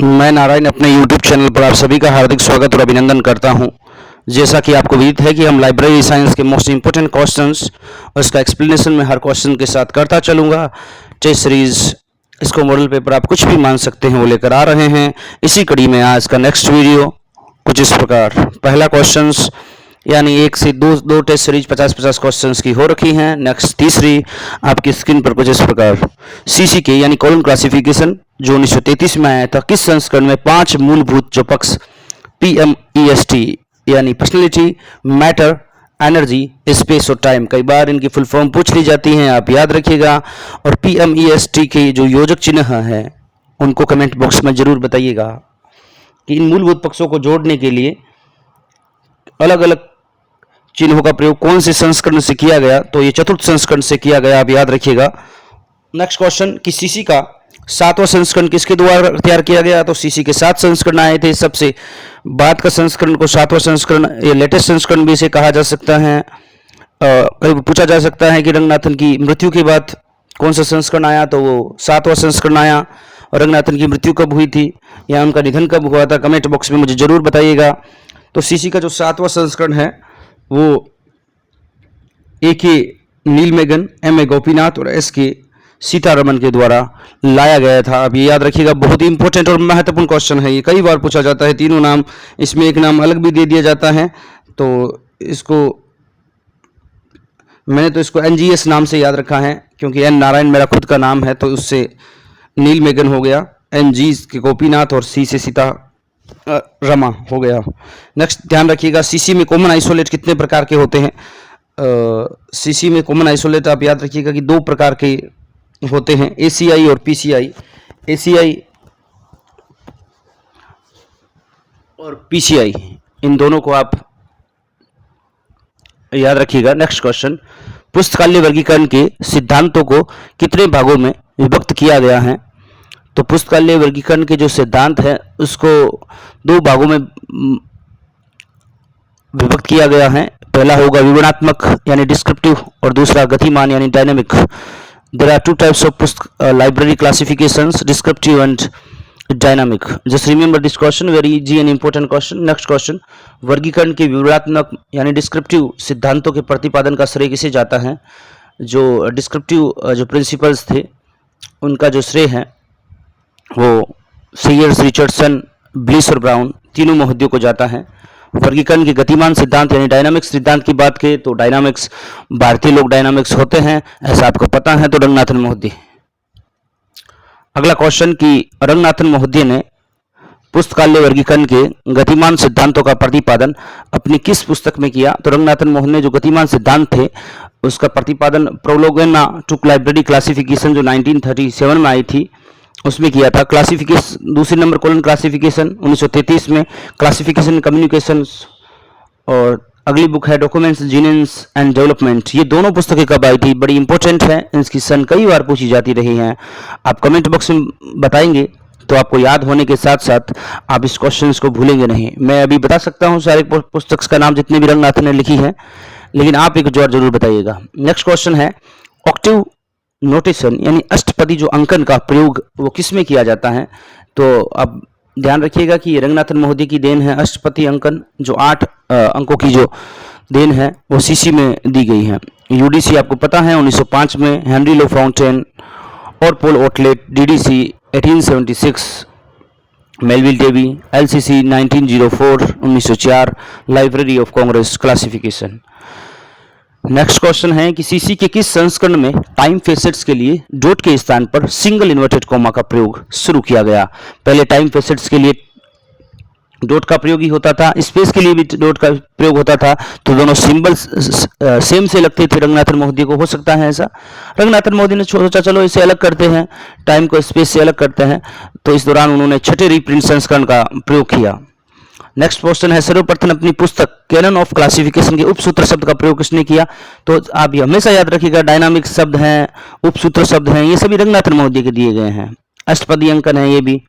मैं नारायण अपने YouTube channel पर आप सभी का हार्दिक स्वागत और अभिनंदन करता हूं। जैसा कि आपको विदित है कि हम लाइब्रेरी साइंस के मोस्ट इंपॉर्टेंट क्वेश्चंस और इसका एक्सप्लेनेशन मैं हर क्वेश्चन के साथ करता चलूँगा। टेस्ट सीरीज़ इसको मॉडल पेपर आप कुछ भी मान सकते हैं वो लेकर आ रहे हैं। इसी कड़ी में आज का नेक्स्ट वीडियो कुछ इस प्रकार। पहला क्वेश्चंस यानी एक से दो टेस्ट सीरीज 50-50 क्वेश्चंस की हो रखी हैं। नेक्स्ट तीसरी आपकी स्क्रीन पर कुछ इस प्रकार। सीसी के यानी कॉलम क्लासिफिकेशन जो 1933 में आया था, किस संस्करण में 5 मूलभूत जो पक्ष PMEST यानी पर्सनैलिटी, मैटर, एनर्जी, स्पेस और टाइम, कई बार इनकी फुल फॉर्म पूछ ली जाती हैं, आप याद रखिएगा। और PMEST के जो योजक चिन्ह हैं उनको कमेंट बॉक्स में जरूर बताइएगा कि इन मूलभूत पक्षों को जोड़ने के लिए अलग अलग चिन्हों का प्रयोग कौन से संस्करण से किया गया, तो ये चतुर्थ संस्करण से किया गया, आप याद रखिएगा। नेक्स्ट क्वेश्चन कि सीसी का 7वां संस्करण किसके द्वारा तैयार किया गया, तो सीसी के 7 संस्करण आए थे। सबसे बाद का संस्करण को 7वां संस्करण या लेटेस्ट संस्करण भी इसे कहा जा सकता है। कभी पूछा जा सकता है कि रंगनाथन की मृत्यु के बाद कौन सा संस्करण आया, तो वो 7वां संस्करण आया। और रंगनाथन की मृत्यु कब हुई थी या उनका निधन कब हुआ था, कमेंट बॉक्स में मुझे जरूर बताइएगा। तो सीसी का जो 7वां संस्करण है वो A.K. नीलमेगन, M.A. गोपीनाथ और S.K. सीतारमन के द्वारा लाया गया था। अब ये याद रखिएगा, बहुत ही इंपॉर्टेंट और महत्वपूर्ण क्वेश्चन है, ये कई बार पूछा जाता है। तीनों नाम, इसमें एक नाम अलग भी दे दिया जाता है, तो इसको मैंने तो इसको NGS नाम से याद रखा है क्योंकि N नारायण मेरा खुद का नाम है, तो उससे नीलमेगन हो गया, NG के गोपीनाथ और C से सीता रमा हो गया। नेक्स्ट ध्यान रखिएगा, सीसी में कॉमन आइसोलेट कितने प्रकार के होते हैं। सीसी में कॉमन आइसोलेट आप याद रखिएगा कि 2 प्रकार के होते हैं, ACI और PCI। ACI और PCI इन दोनों को आप याद रखिएगा। नेक्स्ट क्वेश्चन, पुस्तकालय वर्गीकरण के सिद्धांतों को कितने भागों में विभक्त किया गया है, तो पुस्तकालय वर्गीकरण के जो सिद्धांत है उसको 2 भागों में विभक्त किया गया है। पहला होगा विवरणात्मक यानी डिस्क्रिप्टिव और दूसरा गतिमान यानी dynamic. There are 2 types of library classifications, descriptive and dynamic. Just remember this question, very easy and important question. Next question, वर्गीकरण के विवरणात्मक यानी डिस्क्रिप्टिव सिद्धांतों के प्रतिपादन का श्रेय किसे जाता है। जो डिस्क्रिप्टिव जो प्रिंसिपल्स थे उनका जो श्रेय है वो सीयर्स, रिचर्डसन, ब्लिस और ब्राउन तीनों महोदयों को जाता है। वर्गीकरण के गतिमान सिद्धांत यानी डायनामिक्स सिद्धांत की बात करें तो डायनामिक्स भारतीय लोग डायनामिक्स होते हैं, ऐसा आपको पता है, तो रंगनाथन महोदय। अगला क्वेश्चन कि रंगनाथन महोदय ने पुस्तकालय वर्गीकरण के गतिमान सिद्धांतों का प्रतिपादन अपनी किस पुस्तक में किया, तो रंगनाथन महोदय ने जो गतिमान सिद्धांत थे उसका प्रतिपादन प्रोलोगेना टू लाइब्रेरी क्लासिफिकेशन जो 1937 में आई थी उसमें किया था। क्लासिफिकेशन दूसरी नंबर कॉलम क्लासिफिकेशन 1933 में, क्लासिफिकेशन कम्युनिकेशंस, और अगली बुक है डॉक्यूमेंट्स, जीनेंस एंड डेवलपमेंट। ये दोनों पुस्तकें कब आई थी, बड़ी इंपॉर्टेंट है, इसकी सन कई बार पूछी जाती रही हैं। आप कमेंट बॉक्स में बताएंगे तो आपको याद होने के साथ साथ आप इस क्वेश्चन को भूलेंगे नहीं। मैं अभी बता सकता हूँ सारे पुस्तक का नाम जितने भी रंगनाथन ने लिखी है, लेकिन आप एक जोर जरूर बताइएगा। नेक्स्ट क्वेश्चन है ऑक्टिव नोटेशन यानी अष्टपदी जो अंकन का प्रयोग वो किस में किया जाता है, तो अब ध्यान रखिएगा कि रंगनाथन महोदय की देन है अष्टपदी अंकन, जो 8 अंकों की जो देन है वो सीसी में दी गई है। UDC आपको पता है 1905 में, हेनरी लो फाउंटेन और Paul Otlet, DDC 1876, Melvil Dewey, LCC 1904 1904, library of Congress classification. Next question है कि सीसी के किस संस्करण में टाइम फेसेट्स के लिए डॉट के स्थान पर सिंगल इन्वर्टेड कॉमा का प्रयोग शुरू किया गया। पहले टाइम फेसेट्स के लिए डॉट का प्रयोग ही होता था, स्पेस के लिए भी डॉट का प्रयोग होता था, तो दोनों सिंबल्स सेम से लगते थे। रंगनाथन महोदय को हो सकता है ऐसा, रंगनाथन महोदय ने सोचा चलो इसे अलग करते हैं, टाइम को स्पेस से अलग करते हैं, तो इस दौरान उन्होंने 6ठे रीप्रिंट संस्करण का प्रयोग किया। नेक्स्ट क्वेश्चन है सर्वप्रथम अपनी पुस्तक कैनन ऑफ क्लासिफिकेशन के उपसूत्र शब्द का प्रयोग किसने किया, तो आप ये हमेशा याद रखिएगा, डायनामिक शब्द हैं, उपसूत्र शब्द हैं, ये सभी रंगनाथन महोदय के दिए गए हैं। अष्टपदी अंकन है ये भी।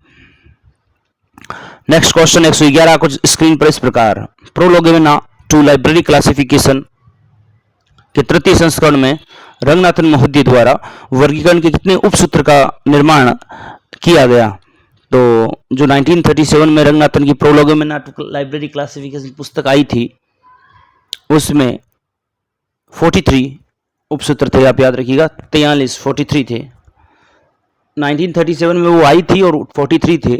नेक्स्ट क्वेश्चन 111 कुछ स्क्रीन पर इस प्रकार, प्रोलोगेना टू लाइब्रेरी क्लासिफिकेशन के 3य संस्करण में रंगनाथन महोदय द्वारा वर्गीकरण के कितने उपसूत्र का निर्माण किया गया, तो जो 1937 में रंगनाथन की प्रोलोगोमेना टू लाइब्रेरी क्लासिफिकेशन पुस्तक आई थी उसमें 43 उपसूत्र थे, आप याद रखिएगा 43 थे। 1937 में वो आई थी और 43 थे,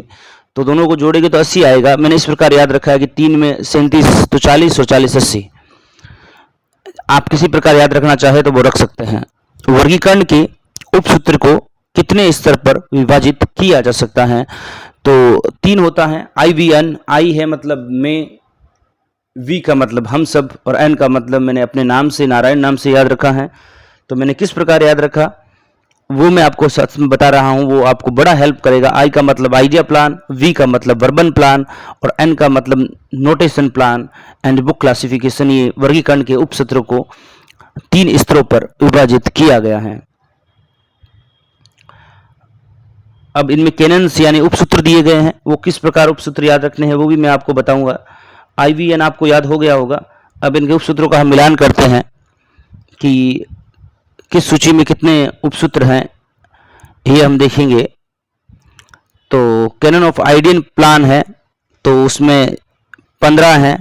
तो दोनों को जोड़ेंगे तो 80 आएगा। मैंने इस प्रकार याद रखा है कि 3 में 37 तो 40 और 40 80। आप किसी प्रकार याद रखना चाहे तो वो रख सकते हैं। वर्गीकरण के उपसूत्र को कितने स्तर पर विभाजित किया जा सकता है? तो 3 होता है। IVN, आई है मतलब मैं, V का मतलब हम सब, और N का मतलब मैंने अपने नाम से, नारायण नाम से याद रखा है। तो मैंने किस प्रकार याद रखा वो मैं आपको सच में बता रहा हूं, वो आपको बड़ा हेल्प करेगा। I का मतलब आइडिया प्लान, V का मतलब वर्बन प्लान और N का मतलब notation plan and book classification. ये वर्गीकरण के उपसूत्रों को 3 स्तरों पर विभाजित किया गया है। अब इनमें कैनन्स यानी उपसूत्र दिए गए हैं, वो किस प्रकार उपसूत्र याद रखने हैं वो भी मैं आपको बताऊंगा। IVN आपको याद हो गया होगा। अब इनके उपसूत्रों का हम मिलान करते हैं कि किस सूची में कितने उपसूत्र हैं, ये हम देखेंगे। तो कैनन ऑफ आइडियन प्लान है तो उसमें 15 हैं।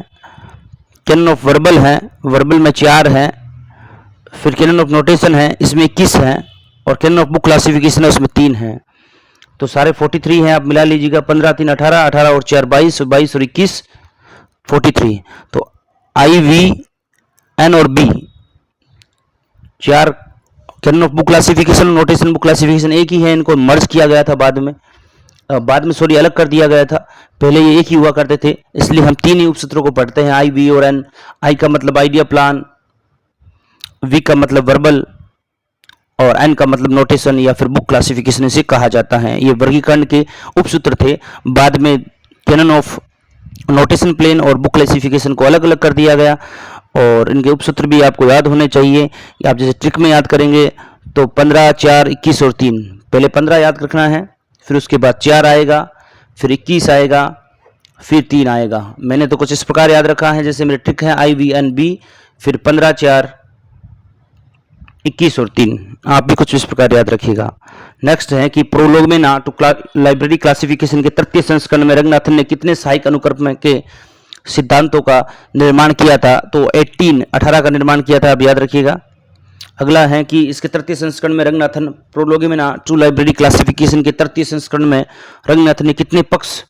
कैनन ऑफ वर्बल है, वर्बल में 4 हैं। फिर कैनन ऑफ नोटेशन है, इसमें 21 हैं। और कैनन ऑफ बुक क्लासिफिकेशन है, उसमें 3 हैं। तो सारे 43 हैं, आप मिला लीजिएगा। 15 3 18, 18 और 4 22, 22 और 21 43। तो IVN और B 4 canon of book classification और नोटेशन बुक क्लासिफिकेशन एक ही है। इनको मर्ज किया गया था बाद में सॉरी अलग कर दिया गया था। पहले ये एक ही हुआ करते थे, इसलिए हम 3 ही उपसूत्रों को पढ़ते हैं, I, V और N। I का मतलब आइडिया प्लान, V का मतलब वर्बल और N का मतलब नोटेशन या फिर बुक क्लासिफिकेशन इसे कहा जाता है। ये वर्गीकरण के उपसूत्र थे। बाद में कैनन ऑफ नोटेशन प्लेन और बुक क्लासिफिकेशन को अलग अलग कर दिया गया और इनके उपसूत्र भी आपको याद होने चाहिए। आप जैसे ट्रिक में याद करेंगे तो 15 4 21 और 3, पहले 15 याद रखना है, फिर उसके बाद 4 आएगा, फिर 21 आएगा, फिर 3 आएगा। मैंने तो कुछ इस प्रकार याद रखा है, जैसे मेरी ट्रिक है IVNB, फिर 15 4 21 और 3, आप भी कुछ इस प्रकार याद रखिएगा। नेक्स्ट है कि प्रोलोगोमेना टू लाइब्रेरी क्लासिफिकेशन के तृतीय संस्करण में रंगनाथन ने कितने सहायक अनुक्रम के सिद्धांतों का निर्माण किया था? तो 18 का निर्माण किया था, आप याद रखिएगा। अगला है कि इसके तृतीय संस्करण में रंगनाथन प्रोलोगोमेना टू लाइब्रेरी क्लासिफिकेशन के तृतीय संस्करण में रंगनाथन ने कितने पक्ष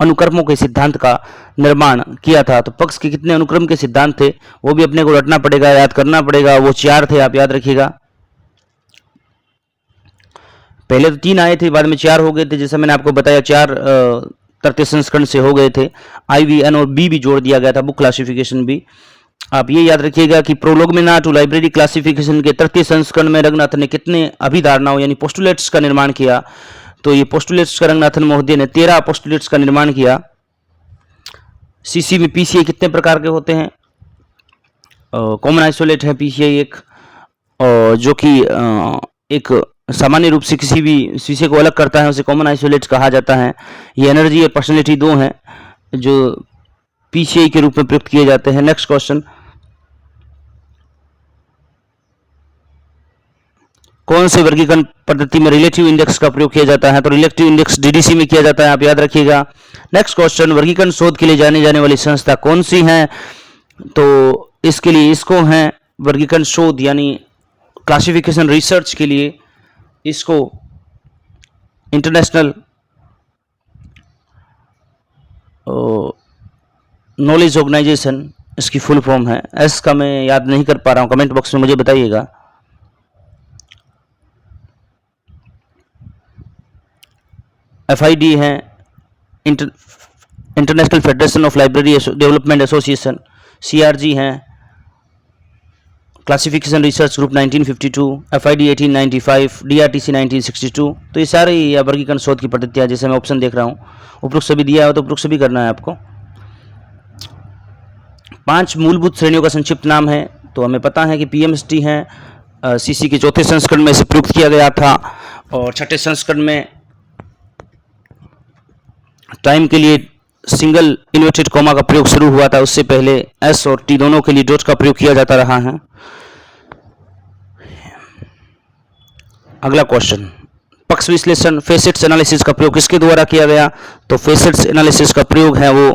अनुक्रमों के सिद्धांत का निर्माण किया था? तो पक्ष के कितने अनुक्रम के सिद्धांत थे वो भी अपने को रटना पड़ेगा, याद करना पड़ेगा। वो 4 थे, आप याद रखिएगा। पहले तो 3 आए थे, बाद में 4 हो गए थे। जैसा मैंने आपको बताया 4 तृतीय संस्करण से हो गए थे। IVN और B भी जोड़ दिया गया था, बुक क्लासिफिकेशन भी। आप ये याद रखिएगा कि प्रोलोगोमेना टू लाइब्रेरी क्लासिफिकेशन के तृतीय संस्करण में रंगनाथन ने कितने अभिधारणाओं यानी पोस्टुलेट्स का निर्माण किया? तो ये पोस्टुलेट्स का रंगनाथन महोदय ने 13 पोस्टुलेट्स का निर्माण किया। CC में PCI कितने प्रकार के होते हैं? कॉमन आइसोलेट है PCI एक, और जो कि एक सामान्य रूप से किसी भी शीशे को अलग करता है, उसे कॉमन आइसोलेट कहा जाता है। ये एनर्जी और पर्सनैलिटी 2 हैं जो PCI के रूप में प्रयुक्त किए जाते हैं। नेक्स्ट क्वेश्चन, कौन से वर्गीकरण पद्धति में रिलेटिव इंडेक्स का प्रयोग किया जाता है? तो रिलेटिव इंडेक्स DDC में किया जाता है, आप याद रखिएगा। नेक्स्ट क्वेश्चन, वर्गीकरण शोध के लिए जाने वाली संस्था कौन सी है? तो इसके लिए इसको है वर्गीकरण शोध यानी क्लासिफिकेशन रिसर्च के लिए इसको इंटरनेशनल नॉलेज ऑर्गेनाइजेशन इसकी फुल फॉर्म है। एस का मैं याद नहीं कर पा रहा हूँ, कमेंट बॉक्स में मुझे बताइएगा। FID है international federation of library development association. CRG है classification research group 1952, FID 1895, DRTC 1962। तो ये सारे वर्गीकरण शोध की पद्धतियाँ, जैसे मैं ऑप्शन देख रहा हूँ, उपरोक्त सभी दिया है तो उपरोक्त सभी करना है आपको। 5 मूलभूत श्रेणियों का संक्षिप्त नाम है, तो हमें पता है कि PMST है, CC के चौथे संस्करण में इसे प्रयुक्त किया गया था, और छठे संस्करण में टाइम के लिए सिंगल इन्वर्टेड कॉमा का प्रयोग शुरू हुआ था। उससे पहले S और T दोनों के लिए डॉट का प्रयोग किया जाता रहा है। अगला क्वेश्चन, पक्ष विश्लेषण फेसेट्स एनालिसिस का प्रयोग किसके द्वारा किया गया? तो फेसेट्स एनालिसिस का प्रयोग है वो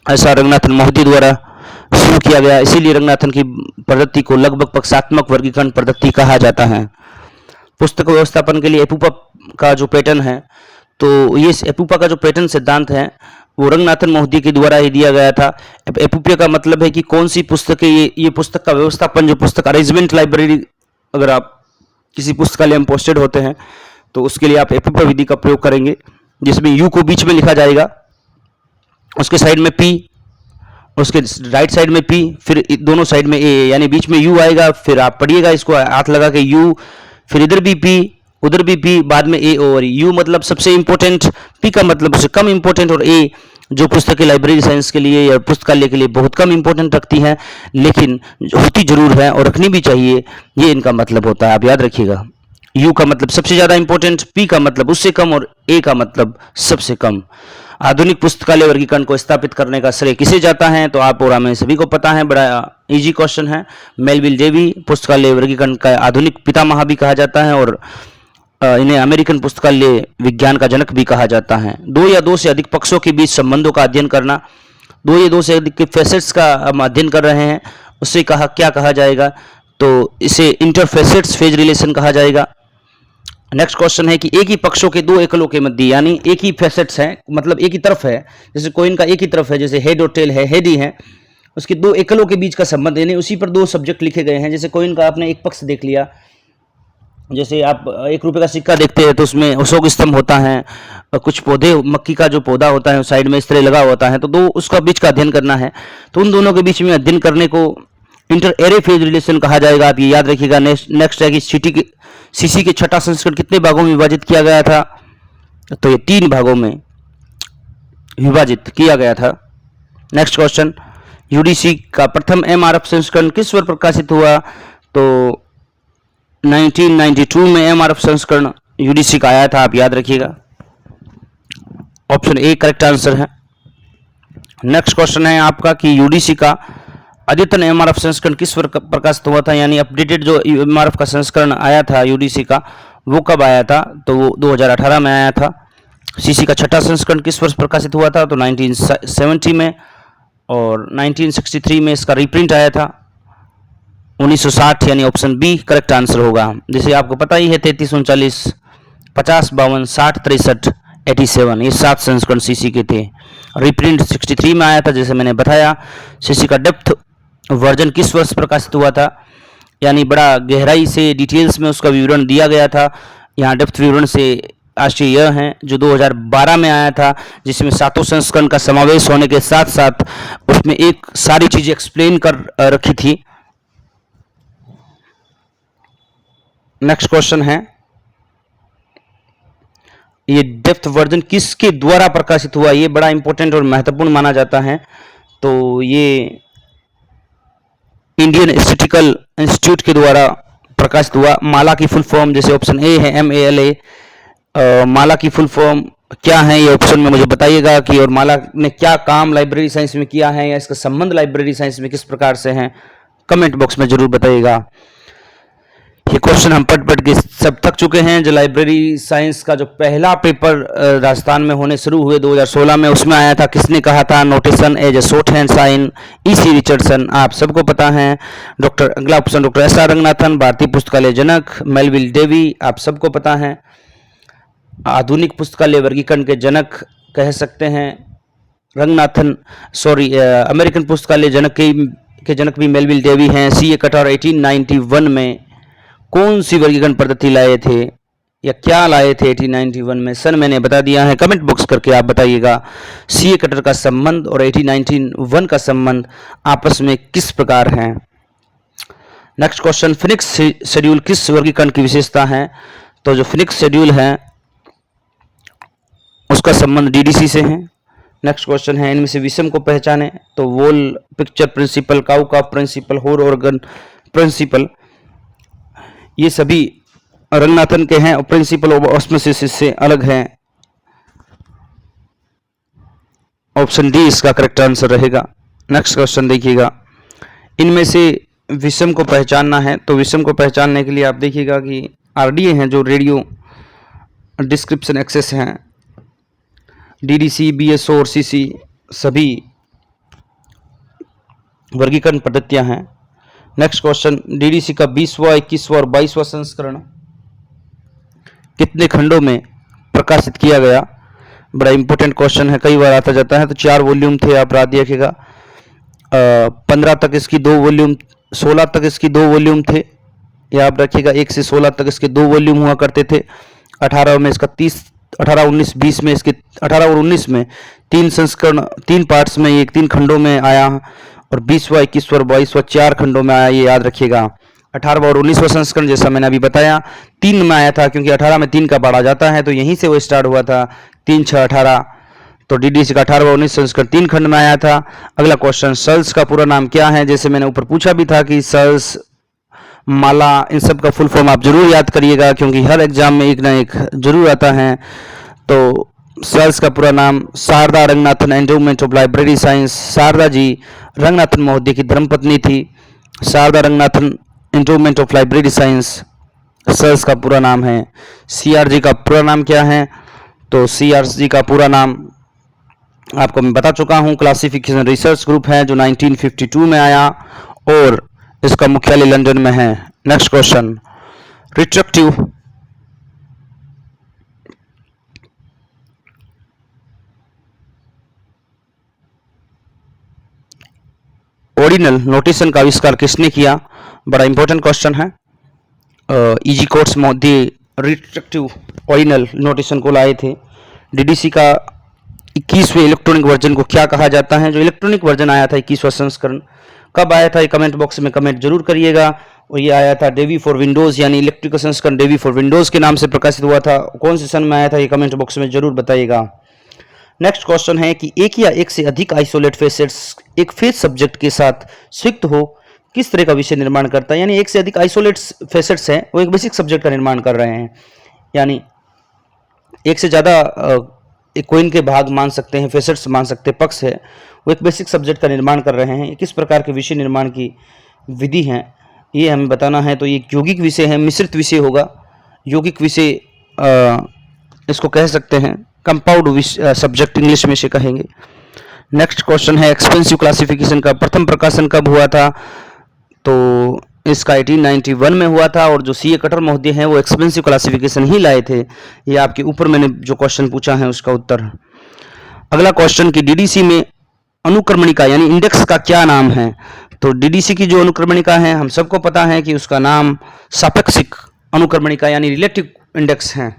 ऐसा रंगनाथन मोहदी द्वारा शुरू किया गया, इसीलिए रंगनाथन की पद्धति को लगभग पक्षात्मक वर्गीकरण पद्धति कहा जाता है। पुस्तक व्यवस्थापन के लिए एपुपा का जो पैटर्न है, तो ये एपुपा का जो पैटर्न सिद्धांत है वो रंगनाथन मोहदी के द्वारा ही दिया गया था। एपुपा का मतलब है कि कौन सी पुस्तकें, ये पुस्तक का व्यवस्थापन, जो पुस्तक अरेंजमेंट लाइब्रेरी, अगर आप किसी पुस्तकालय में पोस्टेड होते हैं तो उसके लिए आप एपुपा विधि का प्रयोग करेंगे, जिसमें यू को बीच में लिखा जाएगा, उसके साइड में पी, उसके राइट साइड में पी, फिर दोनों साइड में ए, यानी बीच में यू आएगा। फिर आप पढ़िएगा इसको हाथ लगा के, यू, फिर इधर भी पी, उधर भी पी, बाद में ए और यू मतलब सबसे इंपॉर्टेंट, पी का मतलब उससे कम इंपॉर्टेंट, और ए जो पुस्तकें लाइब्रेरी साइंस के लिए या पुस्तकालय के लिए बहुत कम इंपॉर्टेंट रखती हैं, लेकिन होती जरूर है और रखनी भी चाहिए, ये इनका मतलब होता है। आप याद रखिएगा, यू का मतलब सबसे ज़्यादा इंपॉर्टेंट, पी का मतलब उससे कम, और ए का मतलब सबसे कम। आधुनिक पुस्तकालय वर्गीकरण को स्थापित करने का श्रेय किसे जाता है? तो आप और हमें सभी को पता है, बड़ा इजी क्वेश्चन है। मेलविल डेवी पुस्तकालय वर्गीकरण का आधुनिक पितामह भी कहा जाता है, और इन्हें अमेरिकन पुस्तकालय विज्ञान का जनक भी कहा जाता है। दो या दो से अधिक पक्षों के बीच संबंधों का अध्ययन करना, दो या दो से अधिक के फेसेट्स का हम अध्ययन कर रहे हैं, उससे क्या कहा जाएगा? तो इसे इंटरफेसेट्स फेज रिलेशन कहा जाएगा। नेक्स्ट क्वेश्चन है कि एक ही पक्षों के दो एकलों के मध्य, यानी एक ही फेसेट्स हैं, मतलब एक ही तरफ है, जैसे कोइन का एक ही तरफ है, जैसे हेड और टेल है, हेड ही है, उसके दो एकलों के बीच का संबंध, यानी उसी पर दो सब्जेक्ट लिखे गए हैं। जैसे कोइन का आपने एक पक्ष देख लिया, जैसे आप 1 रुपये का सिक्का देखते हैं तो उसमें अशोक स्तंभ होता है, कुछ पौधे, मक्की का जो पौधा होता है साइड में इस तरह लगा होता है, तो दो उसका बीच का अध्ययन करना है, तो उन दोनों के बीच में अध्ययन करने को इंटर एरे फेज रिलेशन कहा जाएगा। आप ये याद रखिएगा। नेक्स्ट है कि सीसी के छठा संस्करण कितने भागों में विभाजित किया गया था? तो ये 3 भागों में विभाजित किया गया था। नेक्स्ट क्वेश्चन, यूडीसी का प्रथम एमआरएफ संस्करण किस वर्ष प्रकाशित हुआ? तो 1992 में एमआरएफ संस्करण यूडीसी का आया था, आप याद रखिएगा। ऑप्शन ए करेक्ट आंसर है। नेक्स्ट क्वेश्चन है आपका कि यूडीसी का अद्यतन एमआरएफ संस्करण किस वर्ष प्रकाशित हुआ था, यानी अपडेटेड जो एमआरएफ का संस्करण आया था यूडीसी का, वो कब आया था? तो वो 2018 में आया था। सीसी का छठा संस्करण किस वर्ष प्रकाशित हुआ था? तो 1970 में, और 1963 में इसका रीप्रिंट आया था। 1960, यानी ऑप्शन बी करेक्ट आंसर होगा। जैसे आपको पता ही है 33, 39, 50, 52, 60, 63, 87, ये 7 संस्करण सीसी के थे। रीप्रिंट 63 में आया था, जैसे मैंने बताया। सीसी का डेप्थ वर्जन किस वर्ष प्रकाशित हुआ था, यानी बड़ा गहराई से डिटेल्स में उसका विवरण दिया गया था। यहाँ डेप्थ विवरण से आश्चर्य यह है जो 2012 में आया था, जिसमें 7 संस्करण का समावेश होने के साथ साथ उसमें एक सारी चीजें एक्सप्लेन कर रखी थी। नेक्स्ट क्वेश्चन है, ये डेप्थ वर्जन किसके द्वारा प्रकाशित हुआ? ये बड़ा इंपॉर्टेंट और महत्वपूर्ण माना जाता है। तो ये इंडियन स्टैटिस्टिकल इंस्टीट्यूट के द्वारा प्रकाशित हुआ। माला की फुल फॉर्म, जैसे ऑप्शन ए है MALA, माला की फुल फॉर्म क्या है, ये ऑप्शन में मुझे बताइएगा कि, और माला ने क्या काम लाइब्रेरी साइंस में किया है, या इसका संबंध लाइब्रेरी साइंस में किस प्रकार से है, कमेंट बॉक्स में जरूर बताइएगा। ये क्वेश्चन हम पढ़ के सब थक चुके हैं। जो लाइब्रेरी साइंस का जो पहला पेपर राजस्थान में होने शुरू हुए 2016 में, उसमें आया था, किसने कहा था? Notation as a short hand sign, EC Richardson, आप सबको पता है। अगला ऑप्शन डॉक्टर SR रंगनाथन, भारतीय पुस्तकालय जनक। मेलविल डेवी, आप सबको पता है, आधुनिक पुस्तकालय वर्गीकरण के जनक कह सकते हैं। रंगनाथन, अमेरिकन पुस्तकालय जनक के जनक भी मेलविल डेवी हैं। CA कटर 1891 में कौन सी वर्गीकरण पद्धति लाए थे, या क्या लाए थे 1891 में? सन मैंने बता दिया है, कमेंट बॉक्स करके आप बताइएगा। CA कटर का संबंध और 1891 का संबंध आपस में किस प्रकार है? नेक्स्ट क्वेश्चन, फिनिक्स शेड्यूल किस वर्गीकरण की विशेषता है? तो जो फिनिक्स शेड्यूल है उसका संबंध DDC से है। नेक्स्ट क्वेश्चन है, इनमें से विषम को पहचाने। तो वॉल पिक्चर प्रिंसिपल, काउका प्रिंसिपल, होर ऑर्गन प्रिंसिपल, ये सभी रंगनाथन के हैं, और प्रिंसिपल ऑफ ऑस्मोसिस से अलग है। ऑप्शन डी इसका करेक्ट आंसर रहेगा। नेक्स्ट क्वेश्चन देखिएगा, इनमें से विषम को पहचानना है। तो विषम को पहचानने के लिए आप देखिएगा कि RDA हैं, जो रेडियो डिस्क्रिप्शन एक्सेस हैं, डीडीसी, बीएसओ और सीसी सभी वर्गीकरण पद्धतियां हैं। नेक्स्ट क्वेश्चन, डीडीसी का 20वां, 21वां और 22वां संस्करण कितने खंडों में प्रकाशित किया गया? बड़ा इंपॉर्टेंट क्वेश्चन है, कई बार आता जाता है। तो 4 वॉल्यूम थे, आप याद रखिएगा। 15 तक इसकी 2 वॉल्यूम, 16 तक इसकी 2 वॉल्यूम थे, याद रखिएगा। 1 से 16 तक इसके 2 वॉल्यूम हुआ करते थे। 18 में इसका 30, 18, 19, 20 में इसके 18 और 19 में 3 संस्करण, 3 पार्ट्स में, ये 3 खंडों में आया। और 20वां, 21वां और 22वां 4 खंडों में आया, ये याद रखिएगा। 18वां और 19वां संस्करण जैसा मैंने अभी बताया 3 में आया था, क्योंकि 18 में 3 का बाढ़ आ जाता है, तो यहीं से वो स्टार्ट हुआ था। 3, 6, 18। तो डीडीसी का 18वां 19 संस्करण 3 खंड में आया था। अगला क्वेश्चन, सल्स का पूरा नाम क्या है? जैसे मैंने ऊपर पूछा भी था कि सल्स, माला, इन सब का फुल फॉर्म आप जरूर याद करिएगा, क्योंकि हर एग्जाम में एक ना एक जरूर आता है। तो सल्स का पूरा नाम Sharada Ranganathan, endowment of library science. Sharada ji Ranganathan महोदय की धर्मपत्नी थी। Sharada Ranganathan, endowment of library science, सल्स का पूरा नाम है। सीआरजी का पूरा नाम क्या है? तो सीआरजी का पूरा नाम आपको मैं बता चुका हूं, क्लासिफिकेशन रिसर्च ग्रुप है, जो 1952 में आया और इसका मुख्यालय लंदन में है। नेक्स्ट क्वेश्चन, रिट्रैक्टिव ऑर्डिनल नोटेशन का आविष्कार किसने किया? बड़ा इंपॉर्टेंट क्वेश्चन है। इजी कोर्स महोदय रिट्रैक्टिव ऑर्डिनल नोटेशन को लाए थे। डीडीसी का 21वें इलेक्ट्रॉनिक वर्जन को क्या कहा जाता है? जो इलेक्ट्रॉनिक वर्जन आया था 21वां संस्करण, कब आया था? ये कमेंट बॉक्स में कमेंट जरूर करिएगा। और ये आया था डेवी फॉर विंडोज, यानी इलेक्ट्रिकल संस्करण डेवी फॉर विंडोज के नाम से प्रकाशित हुआ था। कौन से सन में आया था, ये कमेंट बॉक्स में जरूर बताइएगा। नेक्स्ट क्वेश्चन है कि एक या एक से अधिक आइसोलेट फेसेट्स एक फेस सब्जेक्ट के साथ संयुक्त हो किस तरह का विषय निर्माण करता है? यानी एक से अधिक आइसोलेट फेसेट्स हैं, वो एक बेसिक सब्जेक्ट का निर्माण कर रहे हैं। यानी एक से ज़्यादा एक कोइन के भाग मान सकते हैं, फेसेट्स मान सकते हैं, पक्ष है, वो एक बेसिक सब्जेक्ट का निर्माण कर रहे हैं। किस प्रकार के विषय निर्माण की विधि है, ये हमें बताना है। तो ये यौगिक विषय है, मिश्रित विषय होगा। यौगिक विषय इसको कह सकते हैं, कंपाउंड सब्जेक्ट इंग्लिश में से कहेंगे। नेक्स्ट क्वेश्चन है, एक्सपेंसिव क्लासिफिकेशन का प्रथम प्रकाशन कब हुआ था? तो इसका 1891 में हुआ था। और जो सीए कटर महोदय हैं वो एक्सपेंसिव क्लासिफिकेशन ही लाए थे। ये आपके ऊपर मैंने जो क्वेश्चन पूछा है उसका उत्तर। अगला क्वेश्चन कि डीडीसी में अनुक्रमणिका यानी इंडेक्स का क्या नाम है? तो डीडीसी की जो अनुक्रमणिका है, हम सबको पता है कि उसका नाम सापेक्षिक अनुक्रमणिका यानी रिलेटिव इंडेक्स है।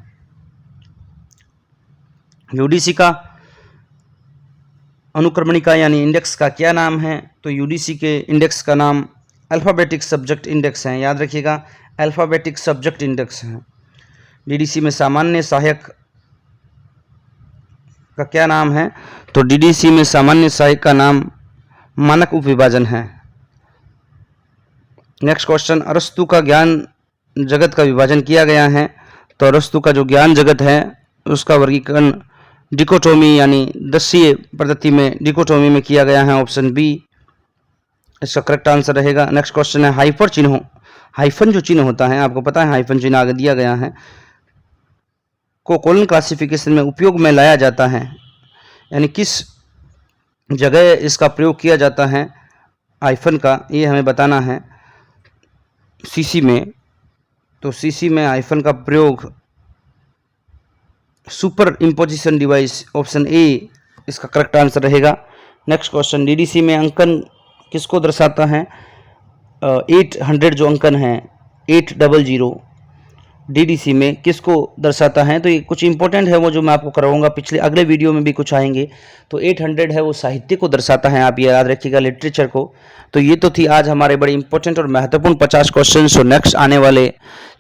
यूडीसी का अनुक्रमणिका यानी इंडेक्स का क्या नाम है? तो यूडीसी के इंडेक्स का नाम अल्फ़ाबेटिक सब्जेक्ट इंडेक्स है, याद रखिएगा, अल्फ़ाबेटिक सब्जेक्ट इंडेक्स है। डीडीसी में सामान्य सहायक का क्या नाम है? तो डीडीसी में सामान्य सहायक का नाम मानक उपविभाजन है। नेक्स्ट क्वेश्चन, अरस्तु का ज्ञान जगत का विभाजन किया गया है। तो अरस्तु का जो ज्ञान जगत है उसका वर्गीकरण डिकोटोमी यानी दशीय पद्धति में डिकोटोमी में किया गया है। ऑप्शन बी इसका करेक्ट आंसर रहेगा। नेक्स्ट क्वेश्चन है, हाइपर चिन्हों, हाइफन जो चिन्ह होता है, आपको पता है हाइफन चिन्ह आगे दिया गया है, को कोलन क्लासिफिकेशन में उपयोग में लाया जाता है, यानी किस जगह इसका प्रयोग किया जाता है हाइफन का, ये हमें बताना है। सीसी में, तो सीसी में हाइफन का प्रयोग super imposition device, option A इसका करेक्ट आंसर रहेगा। नेक्स्ट क्वेश्चन, डीडीसी में अंकन किसको दर्शाता है? 800 जो अंकन है 800 डीडीसी में किसको दर्शाता है? तो ये कुछ इंपॉर्टेंट है वो जो मैं आपको करवाऊंगा, पिछले अगले वीडियो में भी कुछ आएंगे। तो 800 है वो साहित्य को दर्शाता है, आप ये याद रखिएगा, लिटरेचर को। तो ये तो थी आज हमारे बड़े इंपॉर्टेंट और महत्वपूर्ण 50 क्वेश्चन। तो नेक्स्ट आने वाले,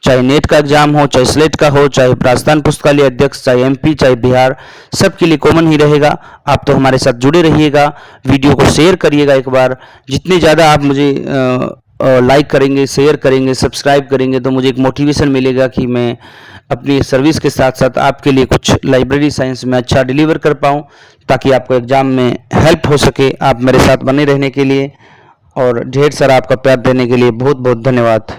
चाहे नेट का एग्जाम हो, चाहे स्लेट का हो, चाहे राजस्थान पुस्तकालय अध्यक्ष, चाहे एमपी, चाहे बिहार, सबके लिए कॉमन ही रहेगा। आप तो हमारे साथ जुड़े रहिएगा, वीडियो को शेयर करिएगा एक बार। जितने ज़्यादा आप मुझे लाइक करेंगे, शेयर करेंगे, सब्सक्राइब करेंगे, तो मुझे एक मोटिवेशन मिलेगा कि मैं अपनी सर्विस के साथ साथ आपके लिए कुछ लाइब्रेरी साइंस में अच्छा डिलीवर कर पाऊँ, ताकि आपको एग्ज़ाम में हेल्प हो सके। आप मेरे साथ बने रहने के लिए और ढेर सारा आपका प्यार देने के लिए बहुत बहुत धन्यवाद।